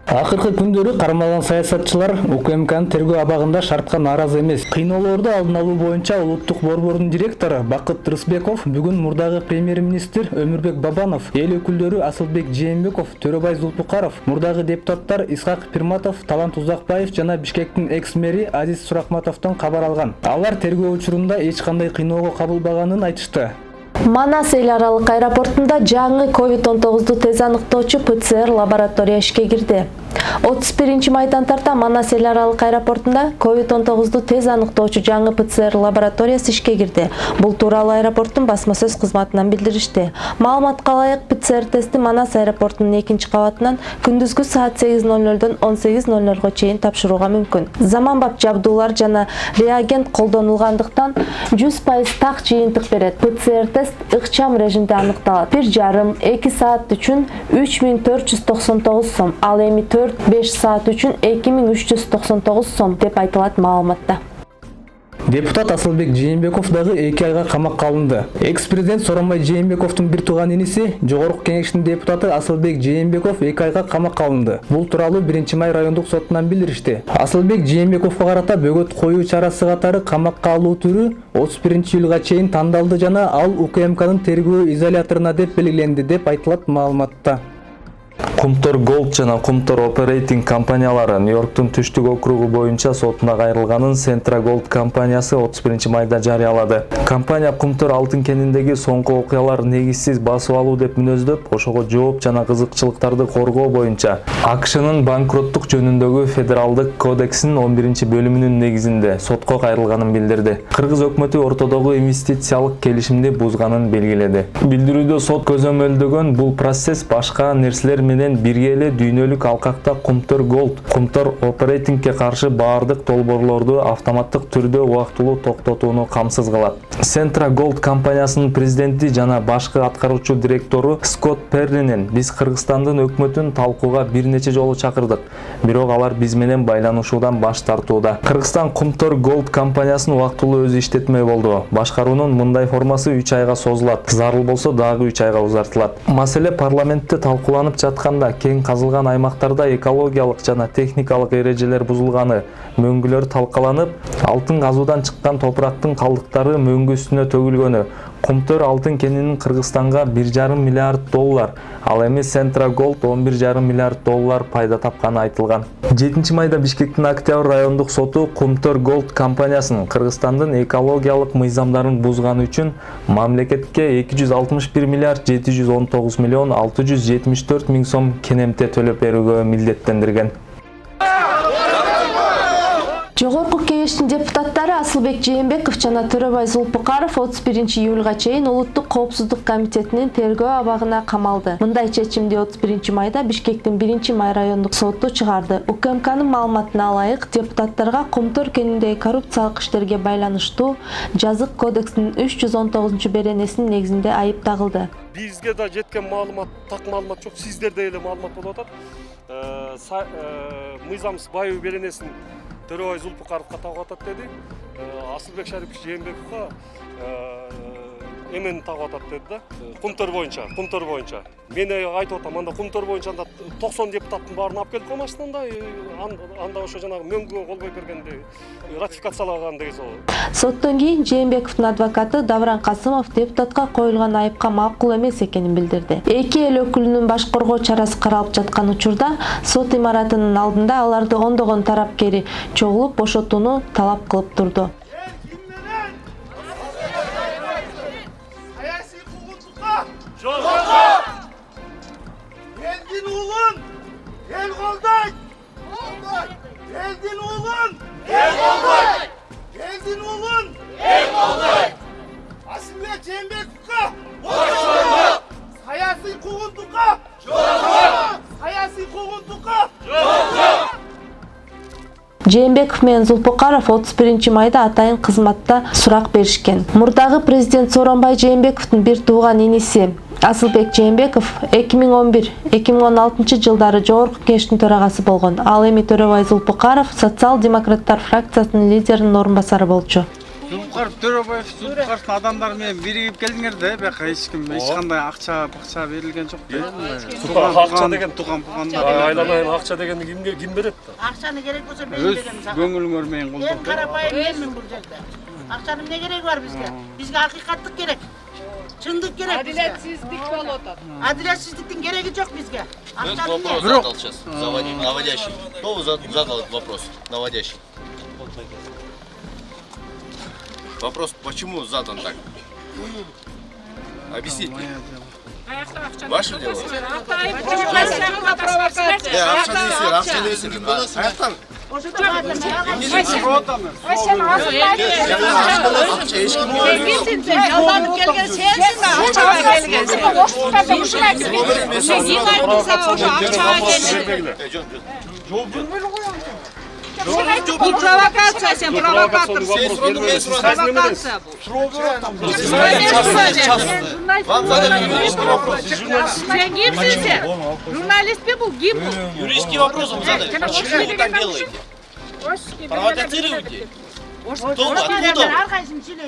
Акыркы күндөрү кармалган саясатчылар УКМКнын тергөө абагында шартка нааразы эмес. Кыйноолорду алдын алуу боюнча Улуттук борбордун директору Бакыт Рысбеков бүгүн мурдагы премьер-министр Өмүрбек Бабанов, эл өкүлдөрү Асылбек Жээнбеков, Төрөбай Зулпукаров, мурдагы депутаттар Исхак Пирматов, Талант Узакбаев жана Бишкектин экс-мэри Азиз Суракматовдон кабар алган. Алар тергөө учурунда эч кандай кыйноого кабылбаганын айтышты. Манас эл аралык аэропортунда жаңы COVID-19 тез аныктоочу ПЦР лаборатория ишке кирди. 31 майдан тарта Манас эл аралык аэропортунда COVID-19 тез аныктоочу жаңы ПЦР лабораториясы ишке кирди. Бул тууралуу аэропорттун басма сөз кызматынан билдиришти. Маалыматка ылайык, ПЦР тести Манас аэропортунун 2-кабатынан күндүзгү саат 8:00дон 18:00го чейин тапшырууга мүмкүн. Заманбап жабдуулар жана реагент колдонулгандыктан 100% так жыйынтык берет. ПЦР тест ыкчам режимде аныкталат. 1,5-2 саат үчүн 3499 сом, ал эми 4-5 саат үчүн 2399 сом деп айтылат маалыматта. Депутат Асылбек Жээнбеков дагы 2 айга камакка алынды. Экс-президент Сооронбай Жээнбековдун бир тууган иниси, Жогорку Кеңештин депутаты Асылбек Жээнбеков 2 айга камакка алынды. Бул тууралуу 1-май райондук сотунан билдиришти. Асылбек Жээнбековго карата бөгөт коюу чарасы катары камакка алуу түрү 31-июлга чейин тандалды жана ал УКМКнын тергөө изоляторуна деп белгиленди деп айтылат маалыматта. Кумтор Голд жана Кумтор Оперейтинг компаниялары Нью-Йорктун түштүк округу боюнча сотуна кайрылганын Centra Gold компаниясы 31 майда жарыялады. Компания Кумтор алтын кениндеги соңку окуялар негизсиз басып алуу деп мүнөздөп, ошого жооп жана кызыкчылыктарды коргоо боюнча АКШнын банкроттук жөнүндөгү федералдык кодексинин 11-бөлүмүнүн негизинде сотко кайрылганын билдирди. Кыргыз өкмөтү ортодогу инвестициялык келишимди бузганын белгиледи. Билдирүүдө сот көзөмөлдөгөн бул процесс башка нерселер менен бирге эле дүйнөлүк алкакта Кумтор Голд, Кумтор Оперейтингке каршы баардык долбоорлорду автоматтык түрдө убактылуу токтотууну камсыз кылат. Centra Gold компаниясынын президенти жана башкы аткаруучу директору Скотт Перринен биз Кыргызстандын өкмөтүн талкууга бир нече жолу чакырдык, бирок алар биз менен байланышуудан баш тартууда. Кыргызстан Кумтор Голд компаниясын убактылуу өзү иштетмей болду. Башкаруунун мындай формасы 3 айга созулат, зарыл болсо дагы 3 айга узартылат. Маселе парламентте талкууланып жатканда кең казылган аймактарда экологиялык жана техникалык эрежелер бузулганы, мөңгүлөр талкаланып, алтын казуудан чыккан топурактын калдыктары мөңгү үстүнө төгүлгөнү, Кумтор алтын кенинин Кыргызстанга 1,5 миллиард доллар, ал эми Centra Gold 11,5 миллиард доллар пайда тапканы айтылган. 7 майда Бишкектин Октябрь райондук соту Кумтор Gold компаниясынын Кыргызстандын экологиялык мыйзамдарын бузганы үчүн мамлекетке 261 миллиард 719 миллион 674 миң сом кенемте төлөп берүүгө милдеттендирген. Жогорку Кеңештин депутаттары Асылбек Жээнбеков жана Төрөбай Зулпукаров 31-июлга чейин Улуттук коопсуздук комитетинин тергөө абагына камалды. Мындай чечимди 31 майда Бишкектин 1-май райондук соту чыгарды. УКМКнын маалыматына ылайык, депутаттарга Кумтор кениндеги коррупциялык иштерге байланыштуу жазык кодекстин 319-беренесинин негизинде айып тагылды. Бизге да жеткен маалымат, так маалымат жок, сиздерде эле маалымат болуп атат. Мыйзамсыз байуу беренесин Төрөбай Зулпукаровга тагып атат деди. Асылбек Шарипович Жээнбековго эмени тагып атат деди да. Кумтор боюнча. Мен айтып атам, анда Кумтор боюнча 90 депутаттын баарын алып келип коймашсың анда. Анда ошо жанагы мөңгүгө кол коюп бергенде ратификациялаган деген сол. Соттон кийин Жээнбековдун адвокаты Давран Касымов депутатка коюлган айыпка макул эмес экенин билдирди. Эки эл өкүлүнүн баш коргоо чарасы каралып жаткан учурда сот имаратынын алдында аларды ондогон тарапкери чогулуп бошотууну талап кылып турду. Асылбек Жээнбековго бошотуу, саясий куугунтукка жок, саясий куугунтукка жок. Жээнбеков менен Зулпукаров 31 майда атайын кызматта сурак беришкен. Мурдагы президент Сооронбай Жээнбековдун бир тууган иниси Асылбек Жээнбеков 2011-2016 жылдары Жогорку Кеңештин төрагасы болгон. Ал эми Төрөбай Зулпукаров социал-демократтар фракциясынын лидеринин орун басары болчу. Зулпукаров Төрөбаев, Зулпукаровдун адамдары менен биригип келдиңер да, бияка эч кандай акча берилген жок да. Акча деген туган-тугандар. айланайын акча дегенди ким берет да? Акчаны керек болсо мен берем сага. Көңүлүңөр менен Эң колдоп. карапайым менмин бул жерде. Акчанын эмне кереги бар бизге? Бизге акыйкаттык керек. Чындык керек бизге. Адилетсиздик болуп атат. Адилетсиздиктин кереги жок бизге. Акчанын Вопрос задал сейчас, наводящий. Кто задал этот вопрос, наводящий? Вопрос, почему задан так? Объясните. Ваше дело? Акча не сир. Аяктан. Жалданып келген сенсиң да, акчага келгенсиң. Bu provokasiya, sen provokatorsun. Provokasiya bu. Вам задали юридический вопрос. Sen kimsin sen? Jurnalist mi bu? Kim bu? Юридический вопрос вам задали. Почему вы так делаете? Провокацируете? Кто вы? Откуда вы? Arkadaşım